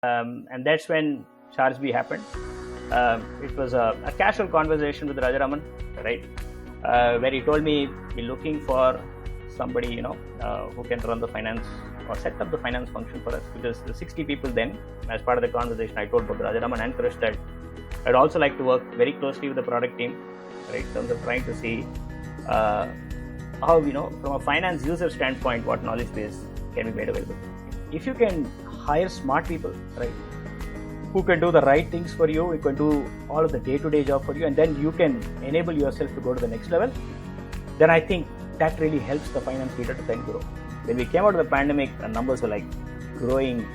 And that's when Chargebee happened. It was a casual conversation with Rajaraman, right? Where he told me we're looking for somebody, who can run the finance or set up the finance function for us, because the 60 people then, as part of the conversation, I told both Rajaraman and Krish that I'd also like to work very closely with the product team, right, in terms of trying to see how, from a finance user standpoint, what knowledge base can be made available. If you can hire smart people, right, who can do the right things for you, who can do all of the day-to-day job for you, and then you can enable yourself to go to the next level, then I think that really helps the finance leader to then grow. When we came out of the pandemic, the numbers were like growing,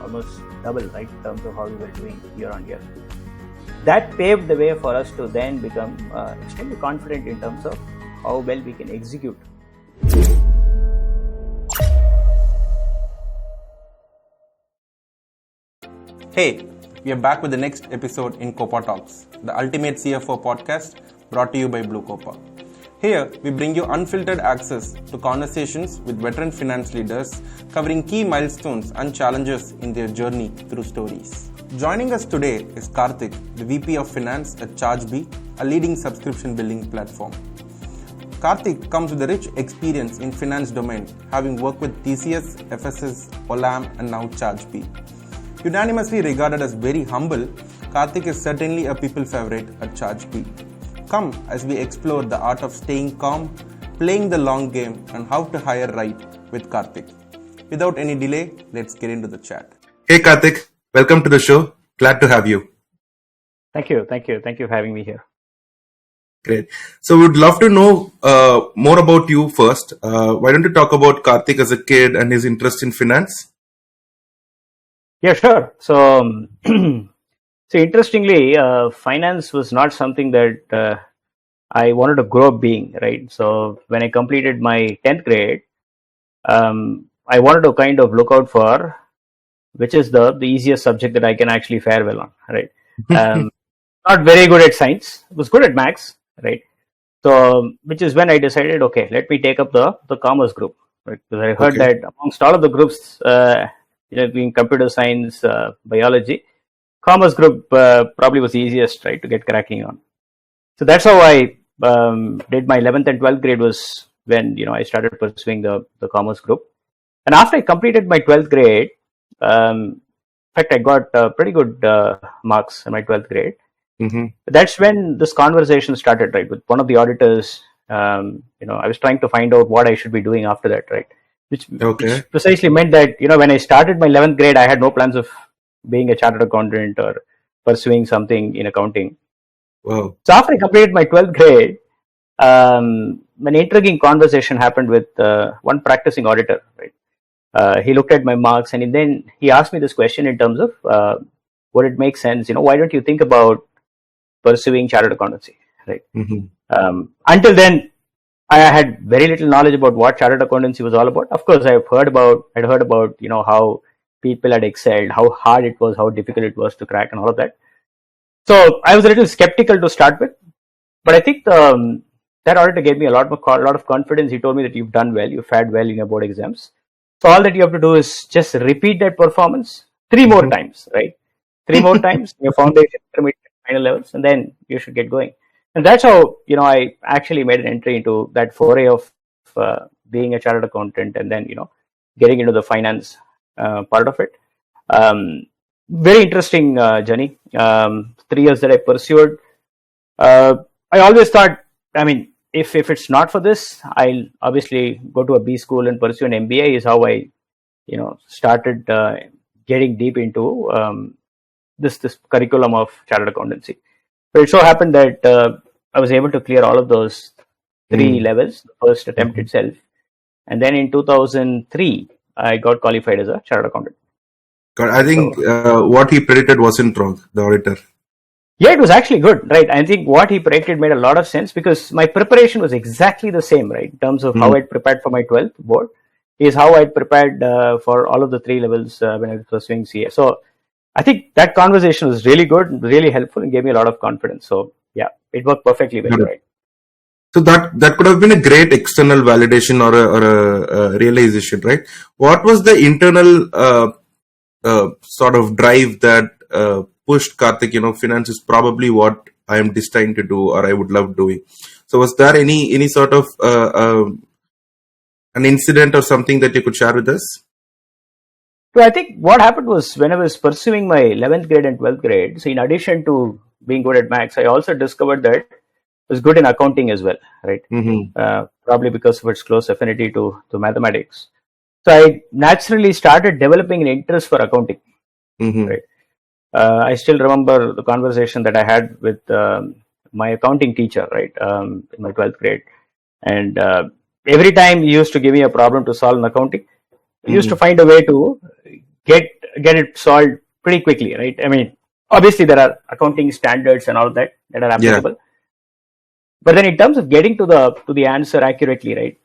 almost double, right, in terms of how we were doing year on year. That paved the way for us to then become extremely confident in terms of how well we can execute. Hey, we are back with the next episode in COPATALKS, the ultimate CFO podcast brought to you by Bluecopa. Here, we bring you unfiltered access to conversations with veteran finance leaders covering key milestones and challenges in their journey through stories. Joining us today is Karthik, the VP of Finance at Chargebee, a leading subscription billing platform. Karthik comes with a rich experience in finance domain, having worked with TCS, FSS, Olam, and now Chargebee. Unanimously regarded as very humble, Karthik is certainly a people favorite at Chargebee. Come as we explore the art of staying calm, playing the long game, and how to hire right with Karthik. Without any delay, let's get into the chat. Hey Karthik, welcome to the show. Glad to have you. Thank you for having me here. Great. So we'd love to know more about you first. Why don't you talk about Karthik as a kid and his interest in finance? Yeah, sure. So interestingly, finance was not something that I wanted to grow up being, right? So when I completed my 10th grade, I wanted to kind of look out for which is the easiest subject that I can actually fare well on, right? Not very good at science, was good at maths, right? So, which is when I decided, okay, let me take up the commerce group, right? Because I heard that amongst all of the groups, being computer science, biology, commerce group probably was the easiest, right, to get cracking on. So that's how I did my 11th and 12th grade, was when I started pursuing the commerce group. And after I completed my 12th grade, in fact, I got pretty good marks in my 12th grade. Mm-hmm. That's when this conversation started, right, with one of the auditors. I was trying to find out what I should be doing after that, right? Which precisely meant that, when I started my 11th grade, I had no plans of being a chartered accountant or pursuing something in accounting. Wow. So after I completed my 12th grade, an intriguing conversation happened with one practicing auditor, right? He looked at my marks and then he asked me this question in terms of would it make sense, why don't you think about pursuing chartered accountancy, right? Mm-hmm. Until then, I had very little knowledge about what chartered accountancy was all about. Of course, I'd heard about, how people had excelled, how hard it was, how difficult it was to crack and all of that. So I was a little skeptical to start with, but I think that auditor gave me a lot of confidence. He told me that you've done well, you've fared well in your board exams. So all that you have to do is just repeat that performance 3 more times, right? 3 more times, your foundation, intermediate, final levels, and then you should get going. And that's how, I actually made an entry into that foray of being a chartered accountant and then, getting into the finance part of it. Very interesting journey. 3 years that I pursued. I always thought, if it's not for this, I'll obviously go to a B school and pursue an MBA is how I, started getting deep into this curriculum of chartered accountancy. But it so happened that I was able to clear all of those 3 levels, the first attempt itself. And then in 2003, I got qualified as a chartered accountant. I think what he predicted wasn't wrong, the auditor. Yeah, it was actually good, right? I think what he predicted made a lot of sense because my preparation was exactly the same, right? In terms of how I'd prepared for my 12th board is how I'd prepared for all of the 3 levels when I was pursuing CA. So I think that conversation was really good, really helpful, and gave me a lot of confidence. So yeah, it worked perfectly well, right? So that could have been a great external validation or a realization, right? What was the internal sort of drive that pushed Karthik, finance is probably what I am destined to do or I would love doing. So was there any sort of an incident or something that you could share with us? So I think what happened was when I was pursuing my 11th grade and 12th grade, so in addition to being good at maths, I also discovered that I was good in accounting as well, right? Probably because of its close affinity to mathematics. So I naturally started developing an interest for accounting, right? I still remember the conversation that I had with my accounting teacher, right, in my 12th grade. And every time he used to give me a problem to solve in accounting, he used to find a way to get it solved pretty quickly, right? I mean, obviously there are accounting standards and all that are applicable. Yeah. But then in terms of getting to the answer accurately, right,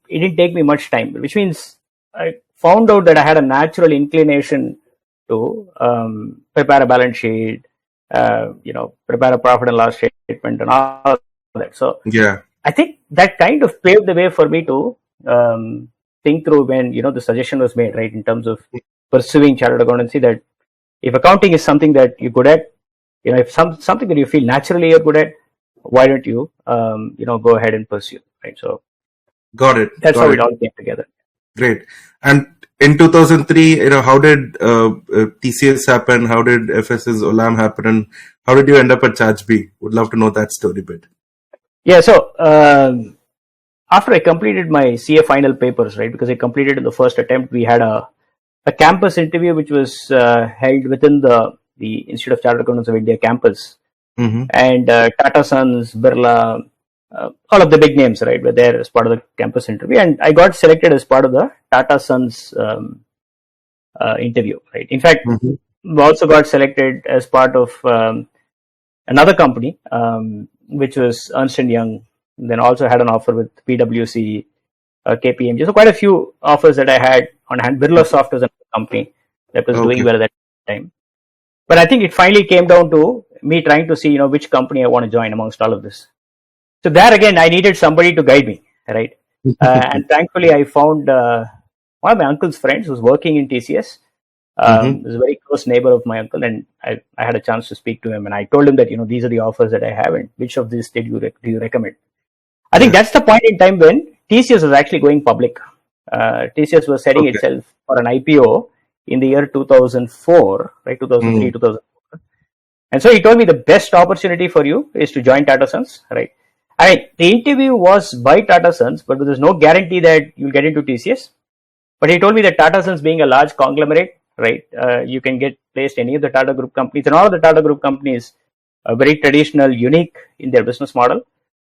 it didn't take me much time, which means I found out that I had a natural inclination to prepare a balance sheet, prepare a profit and loss statement and all that. So yeah, I think that kind of paved the way for me to think through when, the suggestion was made, right, in terms of pursuing chartered accountancy, that if accounting is something that you're good at, if something that you feel naturally you're good at, why don't you, go ahead and pursue, right? So got it. That's how it all came together. Great. And in 2003, how did TCS happen? How did FSS Olam happen? And how did you end up at Chargebee? Would love to know that story a bit. Yeah. So after I completed my CA final papers, right, because I completed in the first attempt, we had a campus interview which was held within the Institute of Chartered Accountants of India campus. And Tata Sons, Birla, all of the big names, right, were there as part of the campus interview, and I got selected as part of the Tata Sons interview, right. In fact, we also got selected as part of another company, which was Ernst & Young. Then also had an offer with PwC, KPMG. So quite a few offers that I had on hand. Birla Soft was another company that was doing well at that time. But I think it finally came down to me trying to see, which company I want to join amongst all of this. So there again, I needed somebody to guide me, right? And thankfully, I found one of my uncle's friends who was working in TCS. He was a very close neighbor of my uncle, and I had a chance to speak to him. And I told him that, these are the offers that I have, and which of these do you recommend? I think that's the point in time when TCS was actually going public. TCS was setting itself for an IPO in the year 2004, right? 2003, 2004. And so he told me the best opportunity for you is to join Tata Sons, right? I mean, the interview was by Tata Sons, but there's no guarantee that you'll get into TCS. But he told me that Tata Sons being a large conglomerate, right, you can get placed any of the Tata Group companies, and all of the Tata Group companies are very traditional, unique in their business model.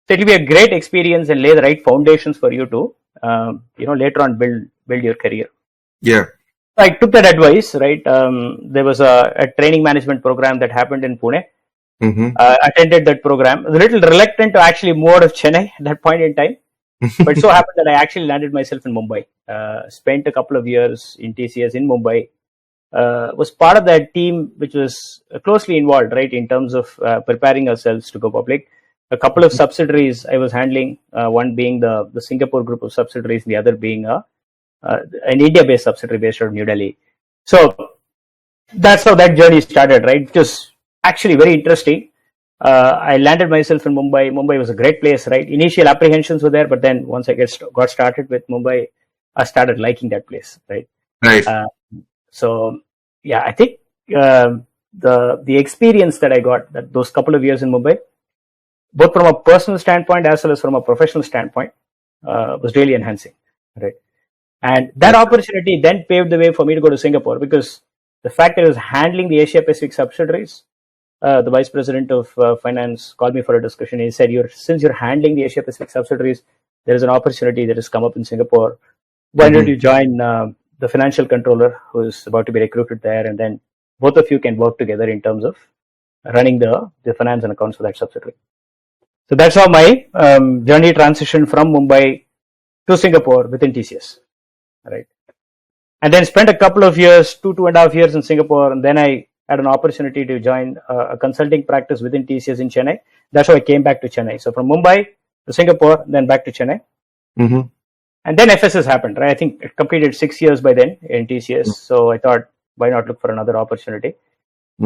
So it will be a great experience and lay the right foundations for you to, later on build your career. Yeah. I took that advice, right? There was a training management program that happened in Pune. Attended that program. I was a little reluctant to actually move out of Chennai at that point in time. But so happened that I actually landed myself in Mumbai. Spent a couple of years in TCS in Mumbai. Was part of that team which was closely involved, right, in terms of preparing ourselves to go public. A couple of subsidiaries I was handling, one being the Singapore group of subsidiaries, the other being an India-based subsidiary based out of New Delhi. So that's how that journey started, right? It was actually very interesting. I landed myself in Mumbai. Mumbai was a great place, right? Initial apprehensions were there, but then once I got started with Mumbai, I started liking that place, right? Right. So yeah, I think the experience that I got that those couple of years in Mumbai, both from a personal standpoint as well as from a professional standpoint, was really enhancing, right? And that opportunity then paved the way for me to go to Singapore, because the fact that I was handling the Asia Pacific subsidiaries, the vice president of finance called me for a discussion. He said, since you're handling the Asia Pacific subsidiaries, there is an opportunity that has come up in Singapore. Why don't you join the financial controller who is about to be recruited there, and then both of you can work together in terms of running the finance and accounts for that subsidiary. So that's how my journey transitioned from Mumbai to Singapore within TCS, right? And then spent a couple of years, 2.5 years in Singapore, and then I had an opportunity to join a consulting practice within TCS in Chennai. That's how I came back to Chennai. So from Mumbai to Singapore, then back to Chennai. And then FSS happened, right? I think it completed 6 years by then in TCS. So I thought why not look for another opportunity?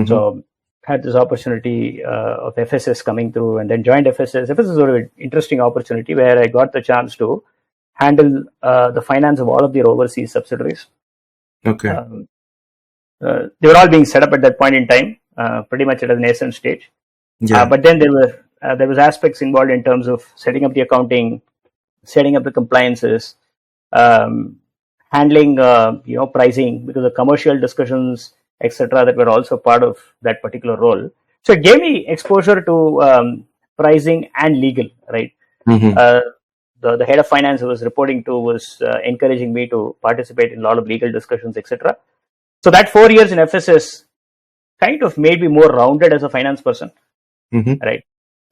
So had this opportunity of FSS coming through, and then joined FSS. FSS was an interesting opportunity where I got the chance to handle the finance of all of their overseas subsidiaries. Okay. They were all being set up at that point in time, pretty much at a nascent stage. Yeah. But then there was aspects involved in terms of setting up the accounting, setting up the compliances, handling pricing, because of commercial discussions, etc., that were also part of that particular role. So it gave me exposure to pricing and legal, right? The head of finance who was reporting to was encouraging me to participate in a lot of legal discussions, etc. So that 4 years in FSS kind of made me more rounded as a finance person, right?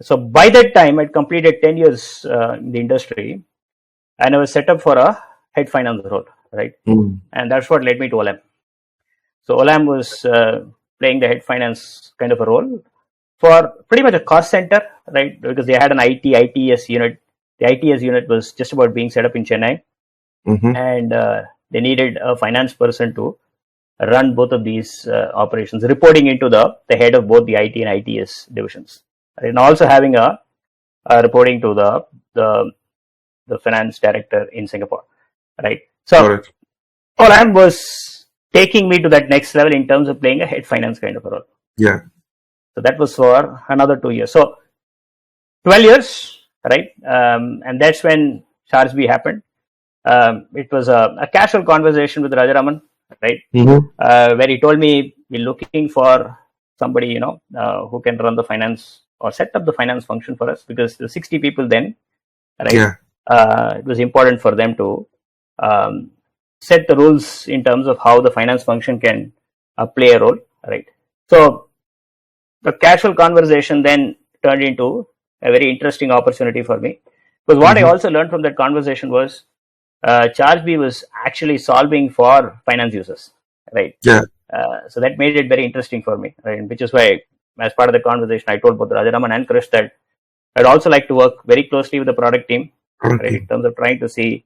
So by that time, I'd completed 10 years in the industry, and I was set up for a head finance role, right? And that's what led me to Olam. So Olam was playing the head finance kind of a role for pretty much a cost center, right? Because they had an ITS unit. The ITS unit was just about being set up in Chennai, and they needed a finance person to run both of these operations, reporting into the head of both the IT and ITS divisions, and also having a reporting to the finance director in Singapore, right? So Olam was taking me to that next level in terms of playing a head finance kind of a role. Yeah. So that was for another 2 years. So 12 years, right? And that's when Chargebee happened. It was a casual conversation with Rajaraman, right? Where he told me, we're looking for somebody, who can run the finance or set up the finance function for us, because the 60 people then, right? Yeah. It was important for them to set the rules in terms of how the finance function can play a role, right? So the casual conversation then turned into a very interesting opportunity for me, because what I also learned from that conversation was Chargebee was actually solving for finance users, right? Yeah. So that made it very interesting for me, right? Which is why, as part of the conversation, I told both Rajaraman and Krish that I'd also like to work very closely with the product team, right, in terms of trying to see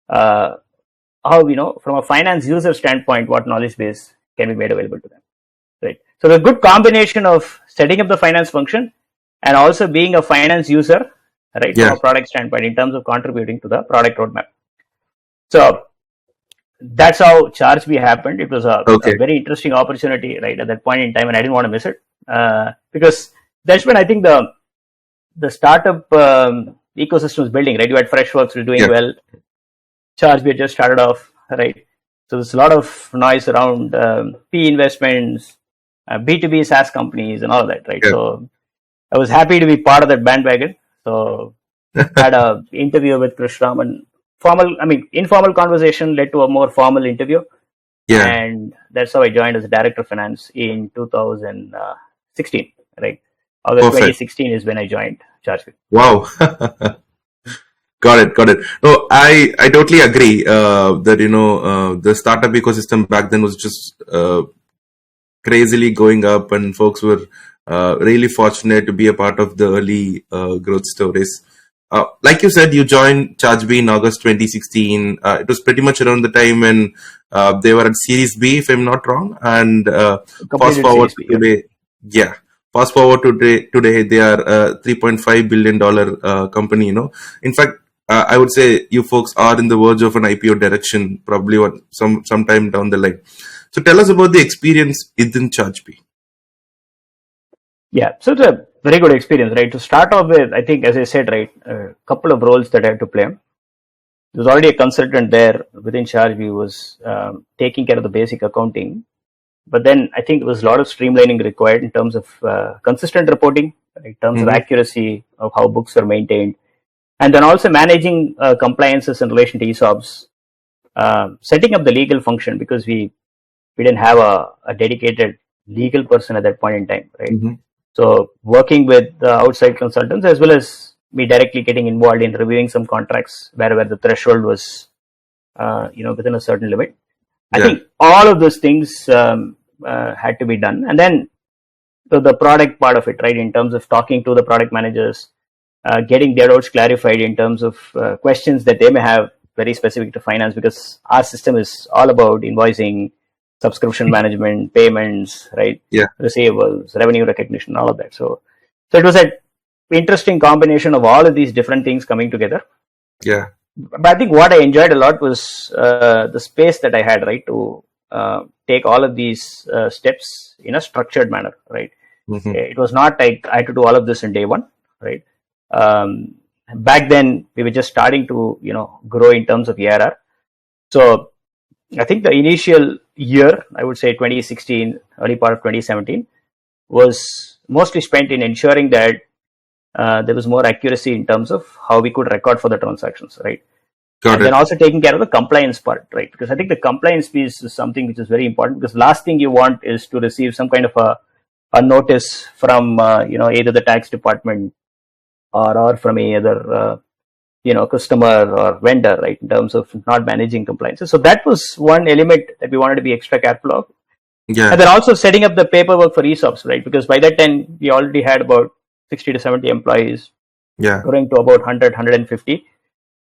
how, from a finance user standpoint, what knowledge base can be made available to them, right? So the good combination of setting up the finance function and also being a finance user, right, from a product standpoint, in terms of contributing to the product roadmap. So that's how Chargebee happened. It was a very interesting opportunity, right, at that point in time, and I didn't want to miss it, because that's when I think the startup ecosystem was building, right? You had Freshworks was doing well. Chargebee had just started off, right? So there's a lot of noise around P investments, B2B SaaS companies, and all of that, right? So I was happy to be part of that bandwagon. So had a interview with Krish Raman. Informal conversation led to a more formal interview. Yeah. And that's how I joined as a director of finance in 2016, right? August 2016 is when I joined Chargebee. Wow. Got it. No, I totally agree that, the startup ecosystem back then was just crazily going up, and folks were really fortunate to be a part of the early growth stories. Like you said, you joined Chargebee in August 2016. It was pretty much around the time when they were at Series B, if I'm not wrong. And fast forward to today, fast forward to today, they are a $3.5 billion company. In fact, I would say you folks are in the verge of an IPO direction, probably sometime down the line. So tell us about the experience within Chargebee. Yeah, so it's a very good experience, right? To start off with, I think, as I said, right, a couple of roles that I had to play. There was already a consultant there within Chargebee who was taking care of the basic accounting. But then I think there was a lot of streamlining required in terms of consistent reporting, in terms of accuracy of how books are maintained, and then also managing compliances in relation to ESOPs, setting up the legal function, because we didn't have a dedicated legal person at that point in time, right? So working with the outside consultants, as well as me directly getting involved in reviewing some contracts wherever the threshold was, within a certain limit. I think all of those things had to be done. And then the product part of it, right, in terms of talking to the product managers, getting their doubts clarified in terms of questions that they may have very specific to finance, because our system is all about invoicing, subscription management, payments, right? Yeah. Receivables, revenue recognition, all of that. So it was an interesting combination of all of these different things coming together. Yeah. But I think what I enjoyed a lot was the space that I had, right, to take all of these steps in a structured manner, right? Mm-hmm. It was not like I had to do all of this in day one, right? Back then, we were just starting to, grow in terms of ARR. So I think the initial year, I would say 2016, early part of 2017, was mostly spent in ensuring that there was more accuracy in terms of how we could record for the transactions, right? And then also taking care of the compliance part, right? Because I think the compliance piece is something which is very important, because last thing you want is to receive some kind of a notice from, either the tax department or from any other, customer or vendor, right? In terms of not managing compliance. So that was one element that we wanted to be extra careful of. Yeah. And then also setting up the paperwork for ESOPs, right? Because by that time, we already had about 60 to 70 employees, growing to about 100, 150.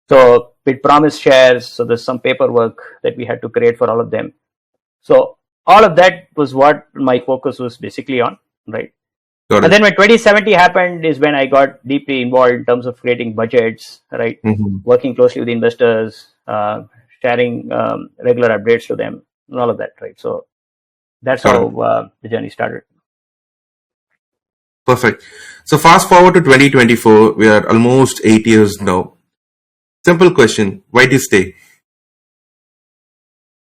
So with promised shares, so there's some paperwork that we had to create for all of them. So all of that was what my focus was basically on, right? And then when 2070 happened is when I got deeply involved in terms of creating budgets, right? Mm-hmm. Working closely with investors, sharing regular updates to them, and all of that, right? So that's how the journey started. Perfect. So fast forward to 2024, we are almost 8 years now. Simple question, why do you stay?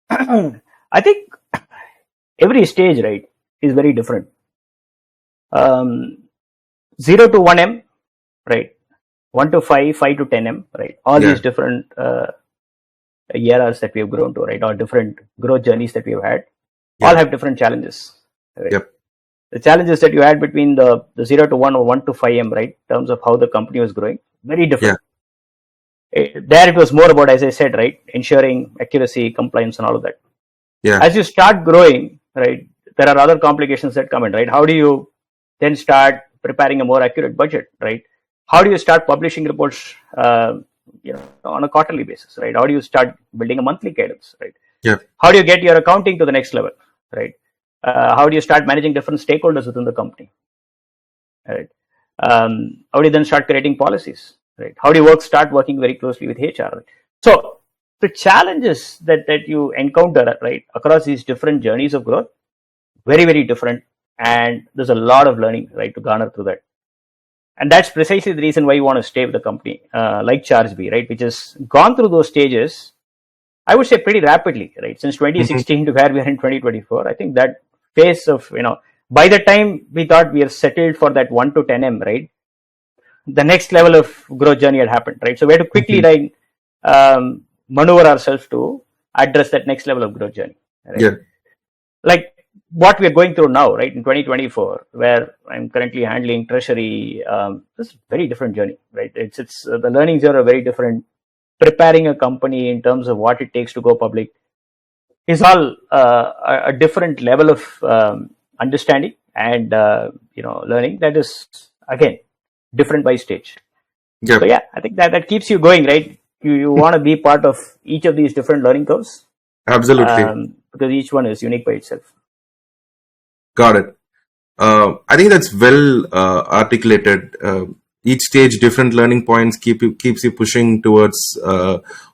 I think every stage, right, is very different. 0 to 1M, right? 1 to 5, 5 to 10M, right? All these different eras that we have grown to, right? Or different growth journeys that we have had, all have different challenges, right? Yep. The challenges that you had between the 0 to 1 or 1 to 5M, right? In terms of how the company was growing, very different. There it was more about, as I said, right, ensuring accuracy, compliance, and all of that. As you start growing, right, there are other complications that come in, right? How do you then start preparing a more accurate budget, right? How do you start publishing reports, on a quarterly basis, right? How do you start building a monthly cadence, right? How do you get your accounting to the next level, right? How do you start managing different stakeholders within the company, right? How do you then start creating policies, right? How do you start working very closely with HR? Right? So the challenges that you encounter, right, across these different journeys of growth, very, very different. And there's a lot of learning, right, to garner through that. And that's precisely the reason why you want to stay with the company, like Chargebee, right, which has gone through those stages, I would say pretty rapidly, right, since 2016 to where we are in 2024. I think that phase of, by the time we thought we are settled for that 1 to 10M, right, the next level of growth journey had happened, right? So we had to quickly maneuver ourselves to address that next level of growth journey, right? Like what we are going through now, right, in 2024, where I'm currently handling treasury, this is a very different journey, right? It's the learnings here are very different. Preparing a company in terms of what it takes to go public is all a different level of understanding and learning that is again different by stage. So I think that keeps you going, right? You want to be part of each of these different learning curves. Absolutely. Because each one is unique by itself. Got it. I think that's well articulated. Each stage, different learning points keeps you pushing towards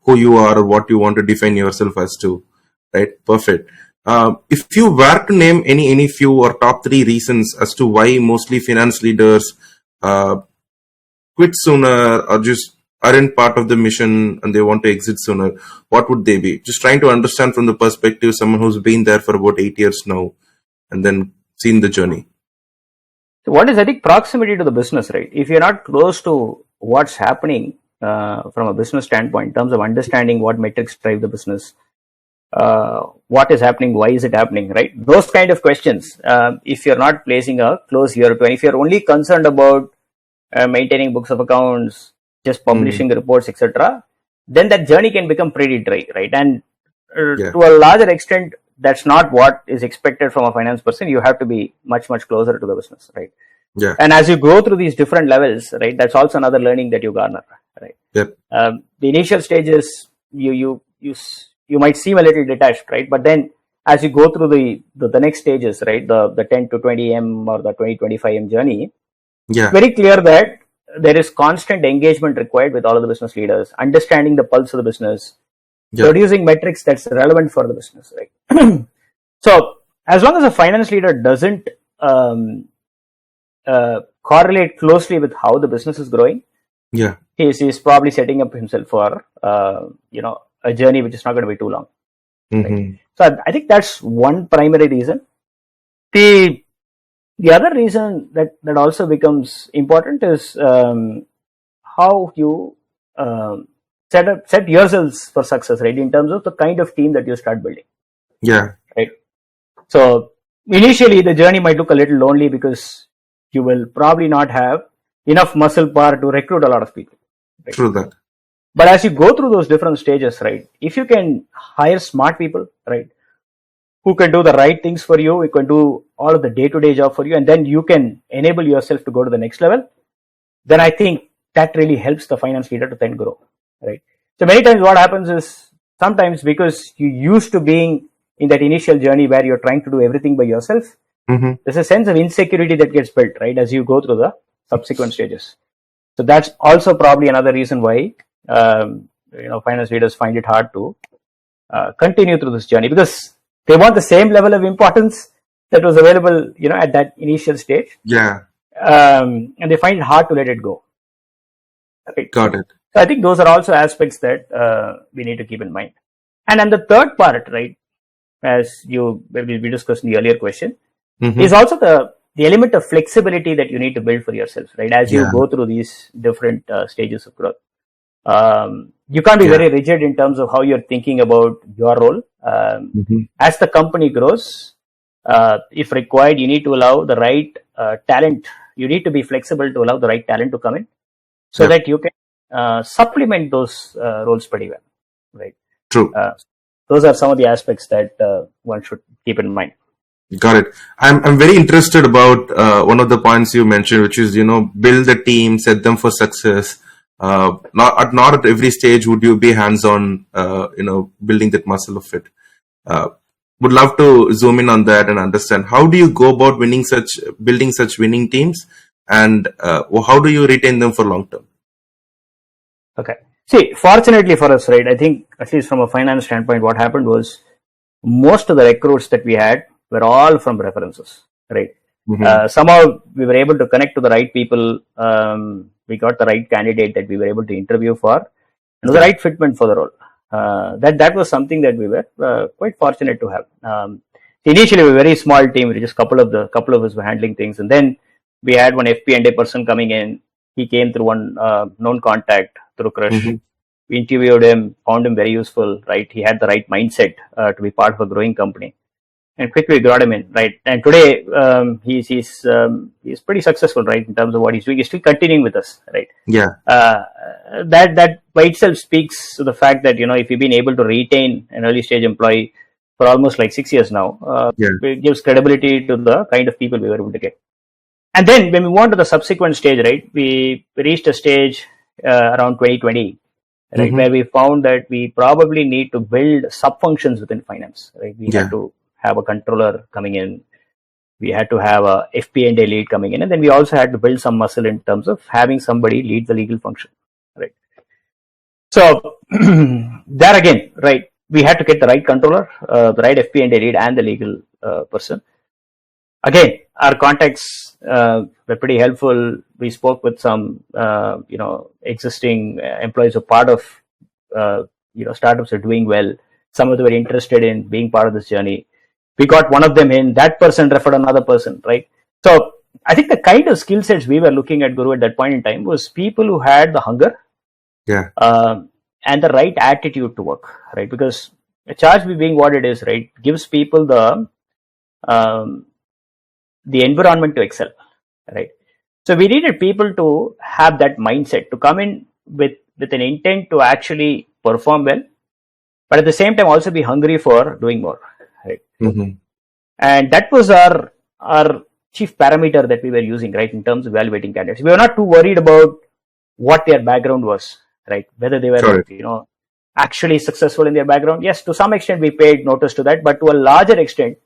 who you are or what you want to define yourself as to. Right? Perfect. If you were to name any few or top 3 reasons as to why mostly finance leaders quit sooner or just aren't part of the mission and they want to exit sooner, what would they be? Just trying to understand from the perspective of someone who's been there for about 8 years now and then seen the journey. So what is, I think, proximity to the business, right? If you're not close to what's happening from a business standpoint in terms of understanding what metrics drive the business, what is happening, why is it happening, right? Those kind of questions, if you're not placing a close ear to, and if you're only concerned about maintaining books of accounts, just publishing reports, etc., then that journey can become pretty dry, right? And to a larger extent, that's not what is expected from a finance person. You have to be much, much closer to the business, right? And as you go through these different levels, right, that's also another learning that you garner, right? The initial stages, you might seem a little detached, right? But then as you go through the next stages, right, the 10 to 20M or the 20-25M journey, very clear that there is constant engagement required with all of the business leaders, understanding the pulse of the business, producing metrics that's relevant for the business, right? So as long as a finance leader doesn't correlate closely with how the business is growing, he's probably setting up himself for a journey which is not going to be too long. Right? So I think that's one primary reason. The other reason that also becomes important is how you set yourselves for success, right? In terms of the kind of team that you start building. Right. So initially the journey might look a little lonely because you will probably not have enough muscle power to recruit a lot of people. Right? True that. But as you go through those different stages, right, if you can hire smart people, right, who can do the right things for you, you can do all of the day-to-day job for you, and then you can enable yourself to go to the next level, then I think that really helps the finance leader to then grow, right? So many times what happens is, sometimes because you used to being in that initial journey where you're trying to do everything by yourself, there's a sense of insecurity that gets built, right, as you go through the subsequent stages. So that's also probably another reason why finance leaders find it hard to continue through this journey, because they want the same level of importance that was available, at that initial stage. And they find it hard to let it go. Right? Got it. So I think those are also aspects that we need to keep in mind. And then the third part, right, as we discussed in the earlier question, is also the element of flexibility that you need to build for yourself, right? As you go through these different stages of growth. You can't be very rigid in terms of how you're thinking about your role. As the company grows, if required, you need to allow the right talent. You need to be flexible to allow the right talent to come in, so that you can supplement those roles pretty well, right? True. Those are some of the aspects that one should keep in mind. Got it. I'm very interested about one of the points you mentioned, which is, build the team, set them for success. Not at every stage would you be hands-on, building that muscle of it. Would love to zoom in on that and understand, how do you go about building such winning teams, and how do you retain them for long term? Okay. See, fortunately for us, right, I think at least from a finance standpoint, what happened was most of the recruits that we had were all from references, right? Somehow we were able to connect to the right people. We got the right candidate that we were able to interview for, and the right fitment for the role. That was something that we were quite fortunate to have. Initially, we were a very small team. We just couple of us were handling things, and then we had one FP&A person coming in. He came through one known contact through Crush. We interviewed him, found him very useful. Right, he had the right mindset to be part of a growing company, and quickly got him in. Right, and today he's pretty successful, right, in terms of what he's doing. He's still continuing with us, right? That by itself speaks to the fact that if you've been able to retain an early stage employee for almost like 6 years now, it gives credibility to the kind of people we were able to get. And then when we went to the subsequent stage, right, we reached a stage around 2020, right, where we found that we probably need to build sub-functions within finance, right? We had to have a controller coming in. We had to have a FP&A lead coming in, and then we also had to build some muscle in terms of having somebody lead the legal function, right? So there again, right, we had to get the right controller, the right FP&A lead, and the legal person. Again, our contacts were pretty helpful. We spoke with some, existing employees who are part of, startups are doing well. Some of them were interested in being part of this journey. We got one of them in. That person referred another person, right? So I think the kind of skill sets we were looking at, Guru, at that point in time was people who had the hunger, and the right attitude to work, right? Because a Chargebee being what it is, right, gives people the environment to excel, right? So we needed people to have that mindset, to come in with an intent to actually perform well, but at the same time also be hungry for doing more, right? And that was our chief parameter that we were using, right, in terms of evaluating candidates. We were not too worried about what their background was, right, whether they were actually successful in their background. Yes, to some extent we paid notice to that, but to a larger extent,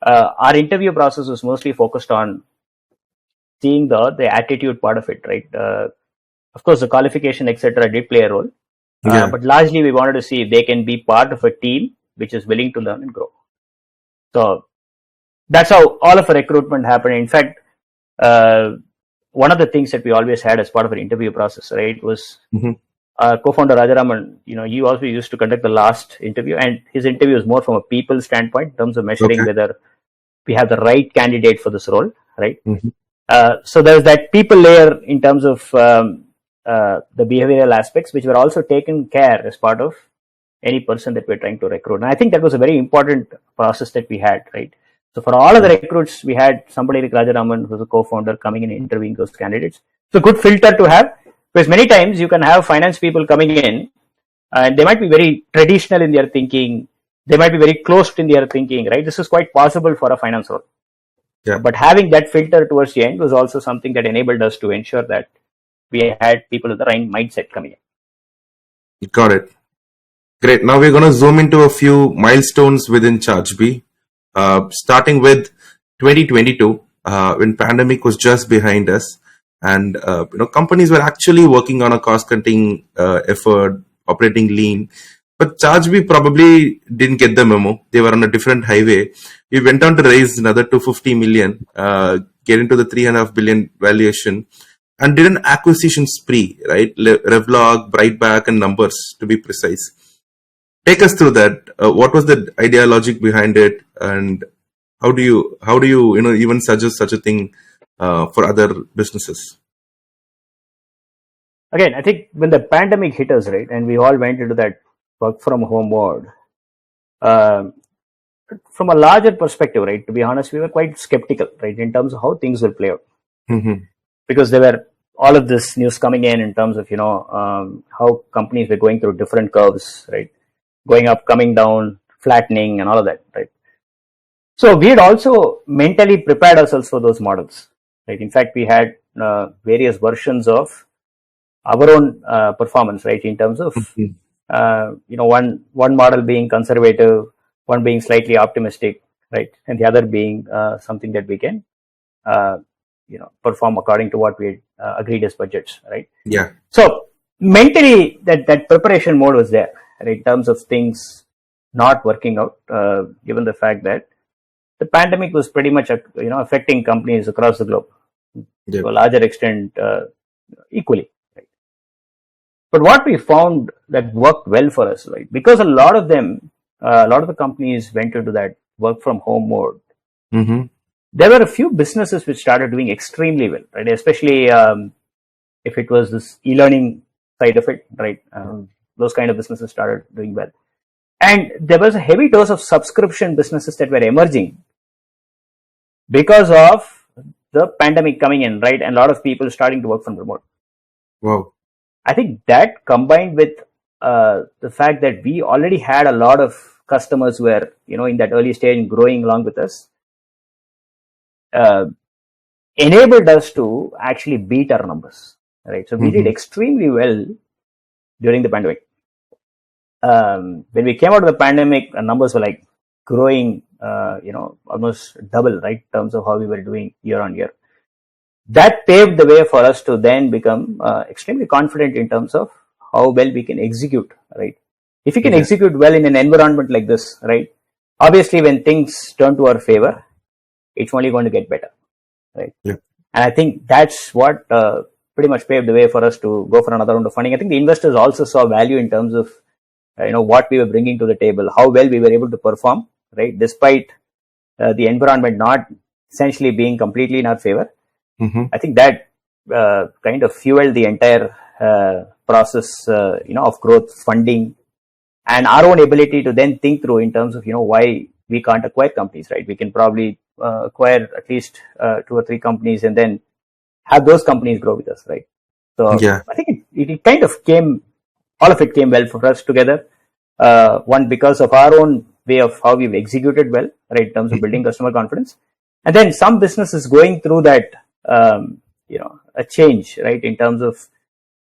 our interview process was mostly focused on seeing the attitude part of it, right? Of course, the qualification, etc., did play a role, but largely we wanted to see if they can be part of a team which is willing to learn and grow. So that's how all of our recruitment happened. In fact, one of the things that we always had as part of our interview process, right, was co-founder Rajaraman. He also used to conduct the last interview, and his interview is more from a people standpoint in terms of measuring whether we have the right candidate for this role, right? So there's that people layer in terms of the behavioral aspects, which were also taken care as part of any person that we're trying to recruit. And I think that was a very important process that we had, right? So for all of the recruits, we had somebody like Rajaraman, who's a co-founder, coming in and interviewing those candidates. It's a good filter to have, because many times you can have finance people coming in and they might be very traditional in their thinking. They might be very closed in their thinking, right? This is quite possible for a finance role. But having that filter towards the end was also something that enabled us to ensure that we had people with the right mindset coming in. Got it. Great. Now we're going to zoom into a few milestones within Chargebee. Starting with 2022, when pandemic was just behind us, and companies were actually working on a cost-cutting effort, operating lean. But Chargebee probably didn't get the memo. They were on a different highway. We went on to raise another 250 million, get into the 3.5 billion valuation, and did an acquisition spree, right? Revlog, Brightback, and Numbers, to be precise. Take us through that. What was the ideology behind it, and how do you even suggest such a thing for other businesses? Again, I think when the pandemic hit us, right, and we all went into that work from home mode, from a larger perspective, right, to be honest, we were quite skeptical, right, in terms of how things will play out. Because there were all of this news coming in terms of, how companies were going through different curves, right, going up, coming down, flattening, and all of that, right. So we had also mentally prepared ourselves for those models, right. In fact, we had various versions of our own performance, right, in terms of one model being conservative, one being slightly optimistic, right, and the other being something that we can perform according to what we had agreed as budgets, right. So mentally that preparation mode was there, right, in terms of things not working out, given the fact that the pandemic was pretty much affecting companies across the globe to a larger extent, equally. But what we found that worked well for us, right, because a lot of the companies went into that work from home mode. There were a few businesses which started doing extremely well, right, especially if it was this e-learning side of it, right, those kind of businesses started doing well. And there was a heavy dose of subscription businesses that were emerging because of the pandemic coming in, right, and a lot of people starting to work from remote. Wow. I think that combined with the fact that we already had a lot of customers who were, in that early stage growing along with us, enabled us to actually beat our numbers, right? So we did extremely well during the pandemic. When we came out of the pandemic, our numbers were like growing, almost double, right, in terms of how we were doing year on year. That paved the way for us to then become extremely confident in terms of how well we can execute, right? If we can execute well in an environment like this, right, obviously when things turn to our favor, it's only going to get better, right? And I think that's what pretty much paved the way for us to go for another round of funding. I think the investors also saw value in terms of, what we were bringing to the table, how well we were able to perform, right, despite the environment not essentially being completely in our favor. I think that kind of fueled the entire process, of growth, funding, and our own ability to then think through in terms of, why we can't acquire companies, right? We can probably acquire at least 2 or 3 companies and then have those companies grow with us, right? So I think it kind of all of it came well for us together. One, because of our own way of how we've executed well, right, in terms of building customer confidence. And then some businesses going through that, a change, right, in terms of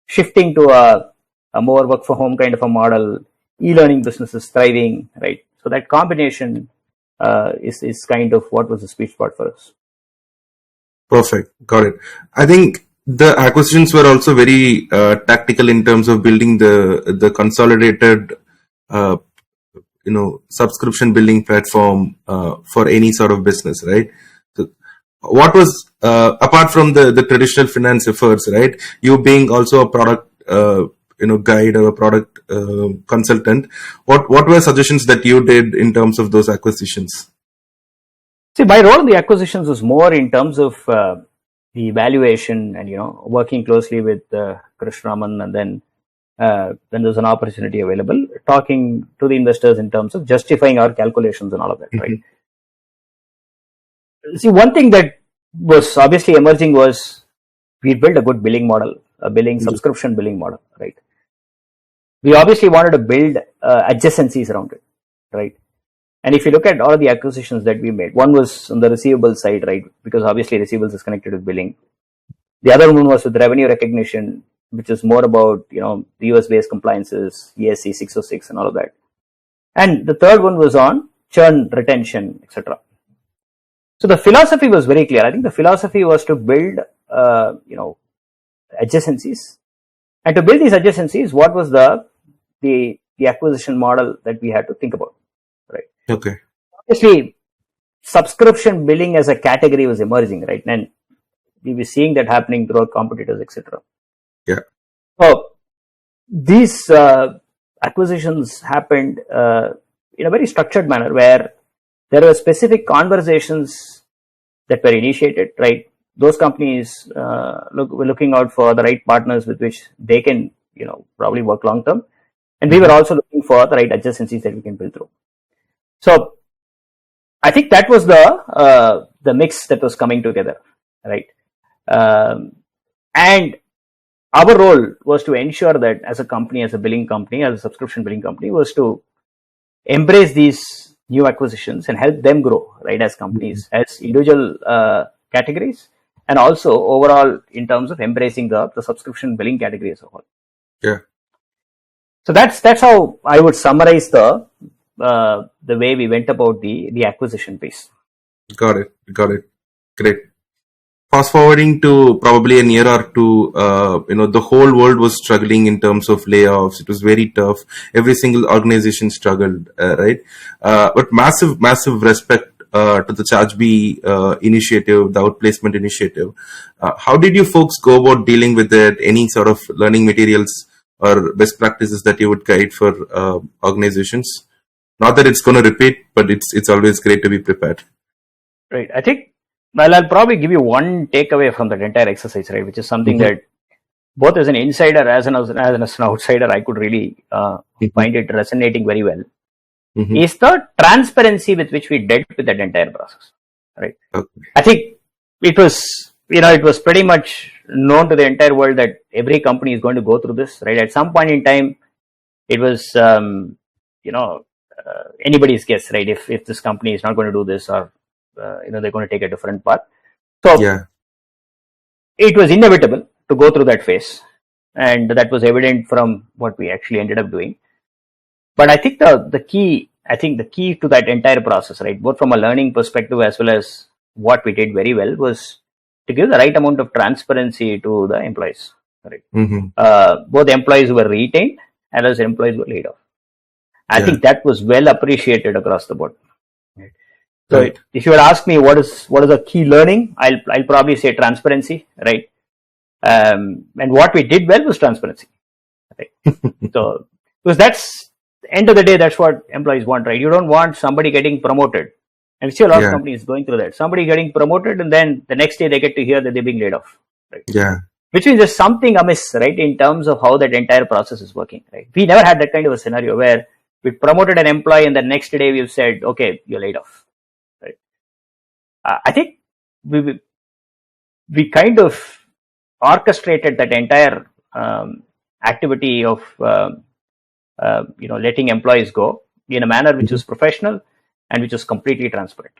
shifting to a a more work from home kind of a model, e-learning businesses thriving, right? So that combination is kind of what was the sweet spot for us. Perfect. Got it. I think the acquisitions were also very tactical in terms of building the consolidated, subscription billing platform for any sort of business, right? So what was apart from the traditional finance efforts, right? You being also a product, guide or a product consultant. What were suggestions that you did in terms of those acquisitions? See, my role in the acquisitions was more in terms of the evaluation and, working closely with Krish Raman, and then when there's an opportunity available, talking to the investors in terms of justifying our calculations and all of that, right? See, one thing that was obviously emerging was we built a good billing model, a subscription billing model, right? We obviously wanted to build adjacencies around it, right? And if you look at all of the acquisitions that we made, one was on the receivable side, right? Because obviously receivables is connected with billing. The other one was with revenue recognition, which is more about, the US-based compliances, ESC 606 and all of that. And the third one was on churn, retention, etc. So the philosophy was very clear. I think the philosophy was to build, adjacencies. And to build these adjacencies, what was the acquisition model that we had to think about, right? Okay. Obviously, subscription billing as a category was emerging, right? And we were seeing that happening throughout competitors, etc. Yeah. So these acquisitions happened in a very structured manner, where there were specific conversations that were initiated, right? Those companies were looking out for the right partners with which they can, probably work long term. And we were also looking for the right adjacencies that we can build through. So I think that was the mix that was coming together, right? And our role was to ensure that as a company, as a billing company, as a subscription billing company, was to embrace these new acquisitions and help them grow, right? As companies, as individual categories, and also overall in terms of embracing the subscription billing category as a whole. Yeah. So that's how I would summarize the way we went about the acquisition piece. Got it. Great. Fast forwarding to probably a year or two, the whole world was struggling in terms of layoffs. It was very tough. Every single organization struggled, right? But massive respect to the Chargebee initiative, the outplacement initiative. How did you folks go about dealing with it? Any sort of learning materials or best practices that you would guide for organizations? Not that it's going to repeat, but it's always great to be prepared. Right. I think, well, I'll probably give you one takeaway from that entire exercise, right? Which is something that both as an insider as an outsider, I could really find it resonating very well. Is the transparency with which we dealt with that entire process, right? Okay. I think it was pretty much known to the entire world that every company is going to go through this, right? At some point in time, it was, anybody's guess, right? If this company is not going to do this, or they're going to take a different path. So yeah, it was inevitable to go through that phase, and that was evident from what we actually ended up doing. But I think the key to that entire process, right, both from a learning perspective as well as what we did very well, was to give the right amount of transparency to the employees, right? Both employees who were retained and as employees who were laid off. I think that was well appreciated across the board. Right? So if you would ask me what is a key learning, I'll probably say transparency, right? And what we did well was transparency, right? So because that's end of the day, that's what employees want, right? You don't want somebody getting promoted, and we see a lot of companies going through that. Somebody getting promoted, and then the next day they get to hear that they're being laid off, right? Yeah. Which means there's something amiss, right, in terms of how that entire process is working, right? We never had that kind of a scenario where we promoted an employee and the next day we've said, okay, you're laid off, right? I think we kind of orchestrated that entire activity of letting employees go in a manner which is professional and which is completely transparent.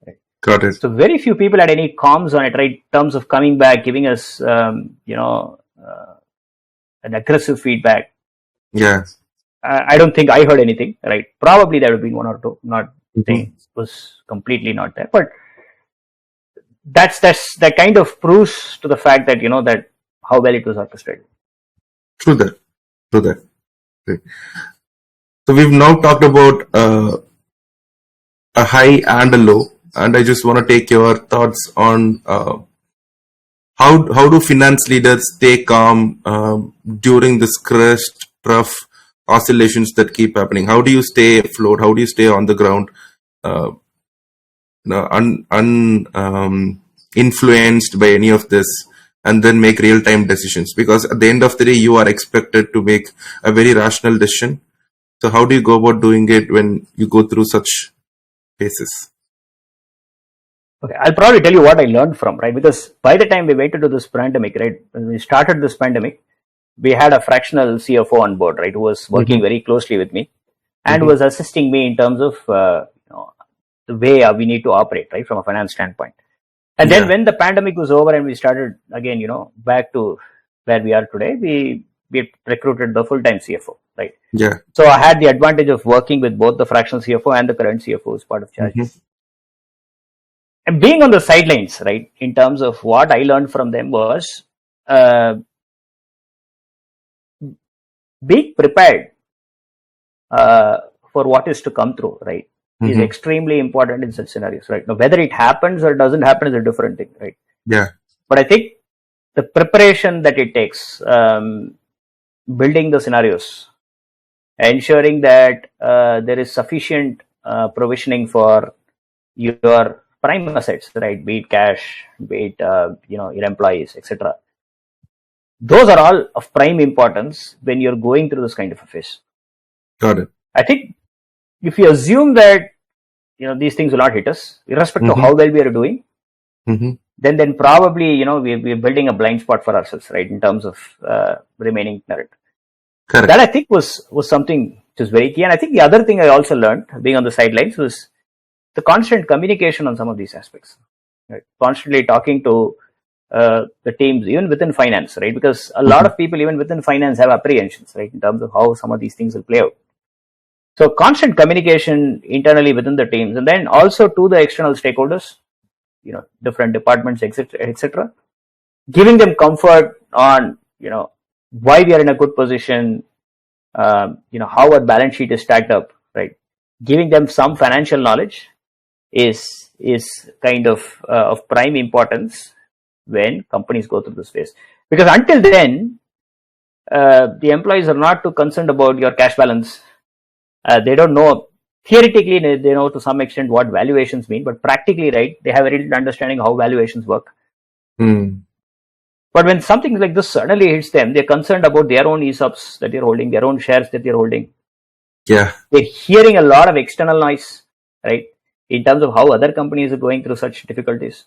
Right? Got it. So very few people had any comms on it, right? In terms of coming back, giving us an aggressive feedback. Yeah. I don't think I heard anything, right? Probably there would be one or two, not saying it was completely not there, but that kind of proves to the fact that, that how well it was orchestrated. True that. Okay. So we've now talked about a high and a low, and I just want to take your thoughts on how do finance leaders stay calm during this crest trough oscillations that keep happening? How do you stay afloat? How do you stay on the ground, influenced by any of this, and then make real-time decisions? Because at the end of the day, you are expected to make a very rational decision. So how do you go about doing it when you go through such phases? Okay, I'll probably tell you what I learned from, right? Because by the time we went into this pandemic, right, when we started this pandemic, we had a fractional CFO on board, right, who was working very closely with me and was assisting me in terms of the way we need to operate, right, from a finance standpoint. And then when the pandemic was over and we started again, back to where we are today, we recruited the full-time CFO, right? Yeah. So I had the advantage of working with both the fractional CFO and the current CFO as part of Chargebee. And being on the sidelines, right, in terms of what I learned from them was being prepared for what is to come through, right, is extremely important in such scenarios, right? Now, whether it happens or doesn't happen is a different thing, right? Yeah. But I think the preparation that it takes, building the scenarios, ensuring that there is sufficient provisioning for your prime assets, right? Be it cash, be it your employees, etc. Those are all of prime importance when you're going through this kind of a phase. Got it. I think if you assume that these things will not hit us, irrespective of how well we are doing, then probably we're building a blind spot for ourselves, right, in terms of remaining ignorant. Correct. That I think was something which is very key. And I think the other thing I also learned being on the sidelines was the constant communication on some of these aspects, right? Constantly talking to the teams, even within finance, right? Because a lot of people, even within finance, have apprehensions, right, in terms of how some of these things will play out. So constant communication internally within the teams, and then also to the external stakeholders, different departments, etc., giving them comfort on, why we are in a good position, how our balance sheet is stacked up, right? Giving them some financial knowledge is kind of prime importance when companies go through this phase. Because until then, the employees are not too concerned about your cash balance. They don't know. Theoretically, they know to some extent what valuations mean, but practically, right, they have a real understanding how valuations work. But when something like this suddenly hits them, they're concerned about their own ESOPs that they're holding, their own shares that they're holding. Yeah. They're hearing a lot of external noise, right, in terms of how other companies are going through such difficulties.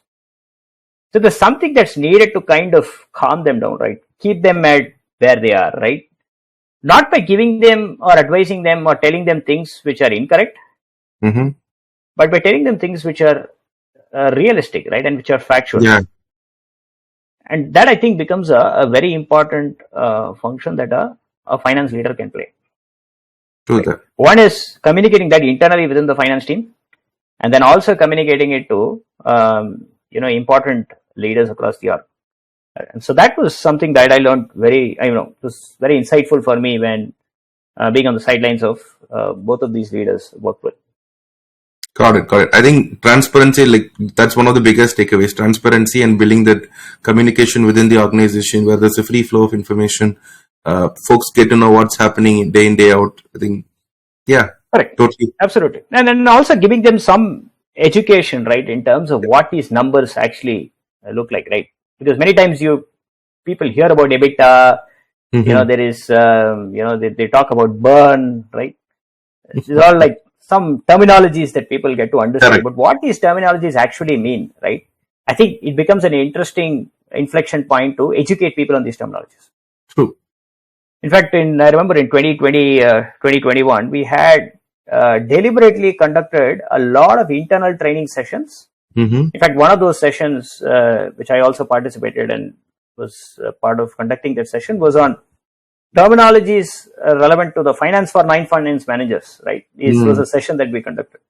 So there's something that's needed to kind of calm them down, right? Keep them at where they are, right? Not by giving them or advising them or telling them things which are incorrect, but by telling them things which are realistic, right, and which are factual. Yeah. And that, I think, becomes a very important function that a finance leader can play. True that. One is communicating that internally within the finance team, and then also communicating it to important leaders across the org. And so that was something that I learned it was very insightful for me when being on the sidelines of both of these leaders worked with. Got it. I think transparency, that's one of the biggest takeaways. Transparency and building that communication within the organization where there's a free flow of information. Folks get to know what's happening day in, day out. I think, yeah. Correct. Totally. Absolutely. And then also giving them some education, right, in terms of what these numbers actually look like, right? Because many times people hear about EBITDA, there is, they talk about burn, right? It's all like some terminologies that people get to understand. Correct. But what these terminologies actually mean, right? I think it becomes an interesting inflection point to educate people on these terminologies. True. In fact, I remember in 2020, 2021, we had deliberately conducted a lot of internal training sessions. In fact, one of those sessions, which I also participated and was part of conducting that session, was on terminologies relevant to the finance for non-finance managers, right? This was a session that we conducted.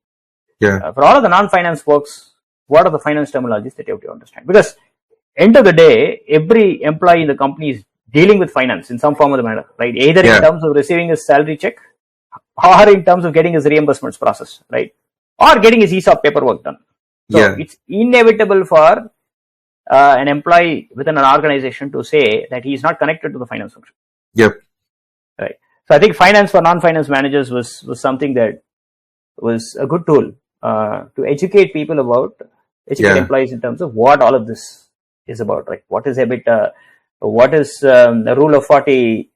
For all of the non-finance folks, what are the finance terminologies that you have to understand? Because end of the day, every employee in the company is dealing with finance in some form or the manner, right? Either in terms of receiving his salary check or in terms of getting his reimbursements processed, right? Or getting his ESOP paperwork done. So it's inevitable for an employee within an organization to say that he is not connected to the finance function. Right. So I think finance for non-finance managers was something that was a good tool to educate people about, educate employees in terms of what all of this is about, right? What is EBITDA? What is the rule of 40?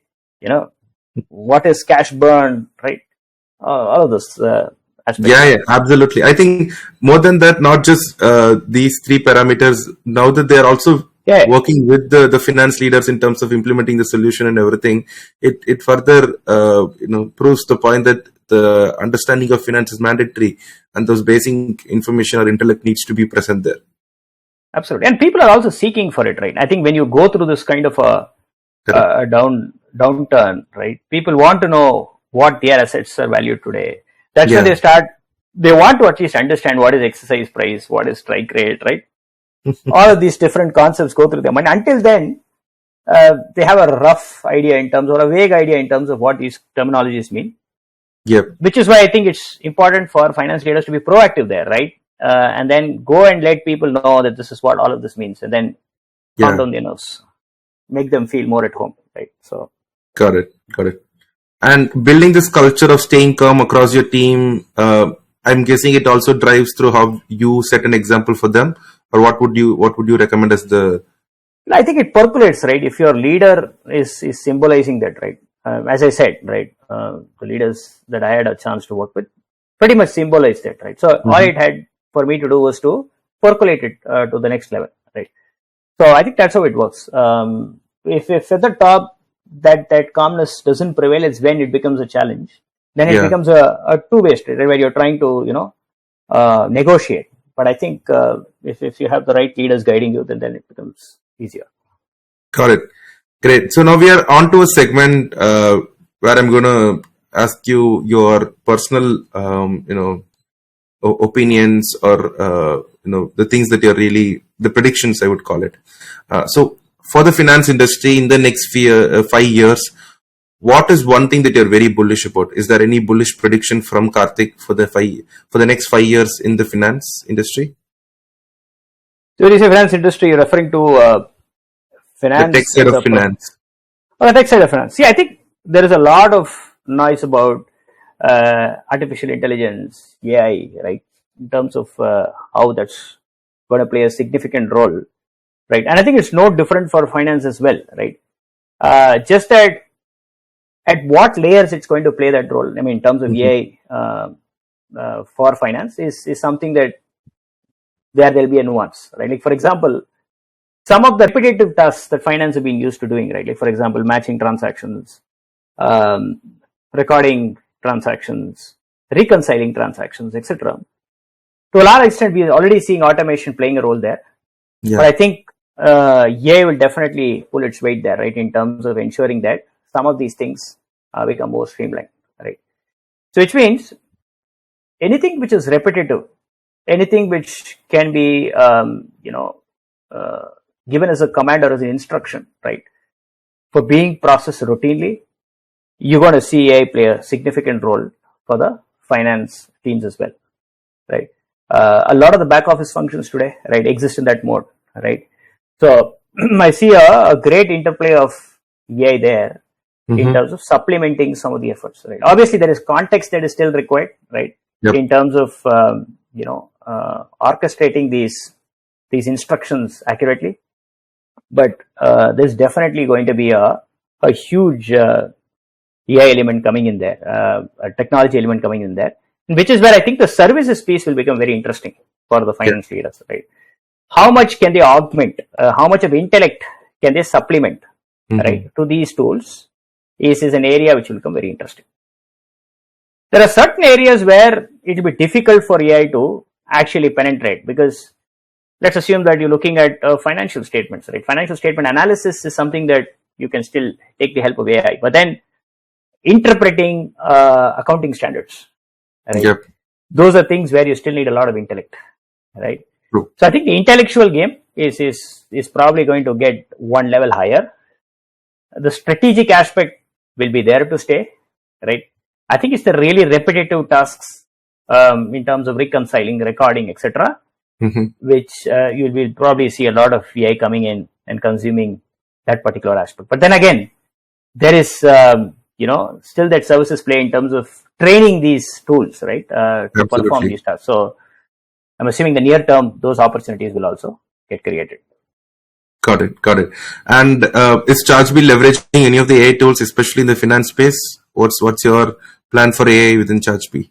What is cash burn, right? All of this aspects. Absolutely. I think more than that, not just these three parameters, now that they are also working with the finance leaders in terms of implementing the solution and everything, it further proves the point that the understanding of finance is mandatory, and those basic information or intellect needs to be present there. Absolutely. And people are also seeking for it, right? I think when you go through this kind of a downturn, right, people want to know what their assets are valued today. That's when they want to at least understand what is exercise price, what is strike rate, right? All of these different concepts go through their mind. Until then, they have a rough idea in terms, or a vague idea in terms of what these terminologies mean. Which is why I think it's important for finance leaders to be proactive there, right? And then go and let people know that this is what all of this means, and then calm down their nerves, make them feel more at home, right? So, got it. And building this culture of staying calm across your team, I'm guessing it also drives through how you set an example for them, or what would you recommend as the? I think it percolates, right? If your leader is symbolizing that, right? As I said, right, the leaders that I had a chance to work with pretty much symbolized that, right? So all it had for me to do was to percolate it to the next level, right? So I think that's how it works. If at the top that calmness doesn't prevail, it's when it becomes a challenge. Then it becomes a two-way street, right, where you're trying to negotiate. But I think if you have the right leaders guiding you, then it becomes easier. Got it. Great. So now we are on to a segment where I'm going to ask you your personal, opinions, or the things that you're really, the predictions, I would call it. So for the finance industry in the next 5 years, what is one thing that you're very bullish about? Is there any bullish prediction from Karthik for the next 5 years in the finance industry? So when you say finance industry, you're referring to finance, the tech side of finance. The tech side of finance. See, I think there is a lot of noise about artificial intelligence, AI, right, in terms of how that's going to play a significant role, right? And I think it's no different for finance as well, right? Just at what layers it's going to play that role. I mean, in terms of AI for finance is something that there'll be a nuance, right? Like, for example, some of the repetitive tasks that finance have been used to doing, right? Like, for example, matching transactions, recording transactions, reconciling transactions, etc. To a large extent, we are already seeing automation playing a role there. But I think AI will definitely pull its weight there, right? In terms of ensuring that some of these things become more streamlined, right? So, which means anything which is repetitive, anything which can be, given as a command or as an instruction, right, for being processed routinely, you're going to see AI play a significant role for the finance teams as well, right? A lot of the back office functions today, right, exist in that mode, right? So I see a great interplay of AI there in terms of supplementing some of the efforts, right? Obviously, there is context that is still required, right, in terms of orchestrating these instructions accurately. But there's definitely going to be a huge AI element coming in there, a technology element coming in there, which is where I think the services piece will become very interesting for the finance leaders, right? How much can they augment? How much of intellect can they supplement, right, to these tools? Is an area which will become very interesting. There are certain areas where it will be difficult for AI to actually penetrate, because let's assume that you're looking at financial statements, right? Financial statement analysis is something that you can still take the help of AI. But then interpreting accounting standards, right? Yep. Those are things where you still need a lot of intellect, right? True. So I think the intellectual game is probably going to get one level higher. The strategic aspect will be there to stay, right? I think it's the really repetitive tasks in terms of reconciling, recording, etc., which you will probably see a lot of AI coming in and consuming that particular aspect. But then again, there is still that services play in terms of training these tools, right, to perform these tasks. So I'm assuming the near term, those opportunities will also get created. Got it. And is Chargebee leveraging any of the AI tools, especially in the finance space? What's your plan for AI within Chargebee?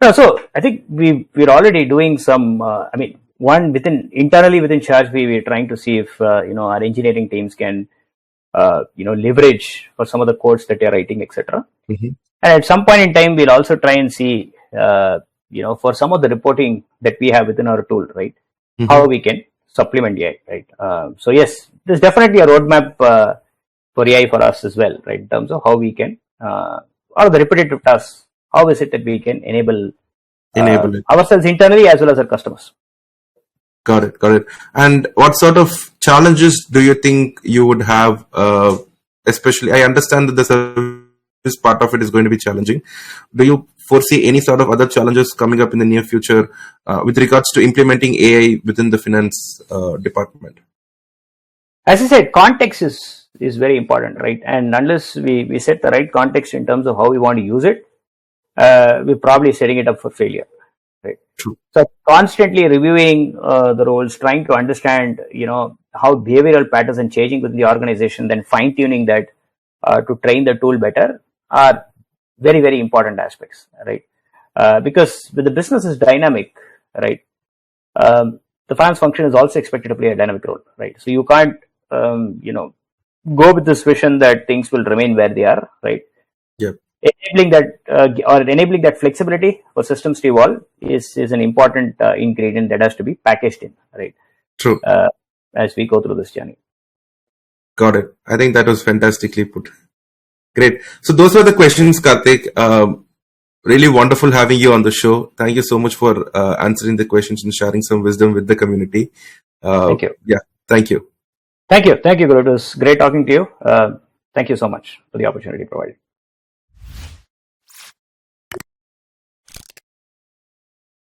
No, so I think we're already doing some. Internally within Chargebee, we're trying to see if our engineering teams can leverage for some of the codes that they're writing, etc. And at some point in time, we'll also try and see for some of the reporting that we have within our tool, right, how we can supplement AI, right? So yes, there's definitely a roadmap for AI for us as well, right, in terms of how we can or the repetitive tasks. How is it that we can enable it ourselves internally as well as our customers? Got it. And what sort of challenges do you think you would have? Especially, I understand that the service part of it is going to be challenging. Do you foresee any sort of other challenges coming up in the near future with regards to implementing AI within the finance department? As I said, context is very important, right? And unless we set the right context in terms of how we want to use it, we're probably setting it up for failure, right? True. So constantly reviewing the roles, trying to understand, how behavioral patterns are changing within the organization, then fine tuning that to train the tool better are very, very important aspects, right? Because when the business is dynamic, right, the finance function is also expected to play a dynamic role, right? So you can't, go with this vision that things will remain where they are, right? Yep. Enabling that flexibility for systems to evolve is an important ingredient that has to be packaged in, right? True. As we go through this journey. Got it. I think that was fantastically put. Great. So those were the questions, Karthik. Really wonderful having you on the show. Thank you so much for answering the questions and sharing some wisdom with the community. Thank you. Yeah. Thank you. Thank you, Guru. It was great talking to you. Thank you so much for the opportunity provided.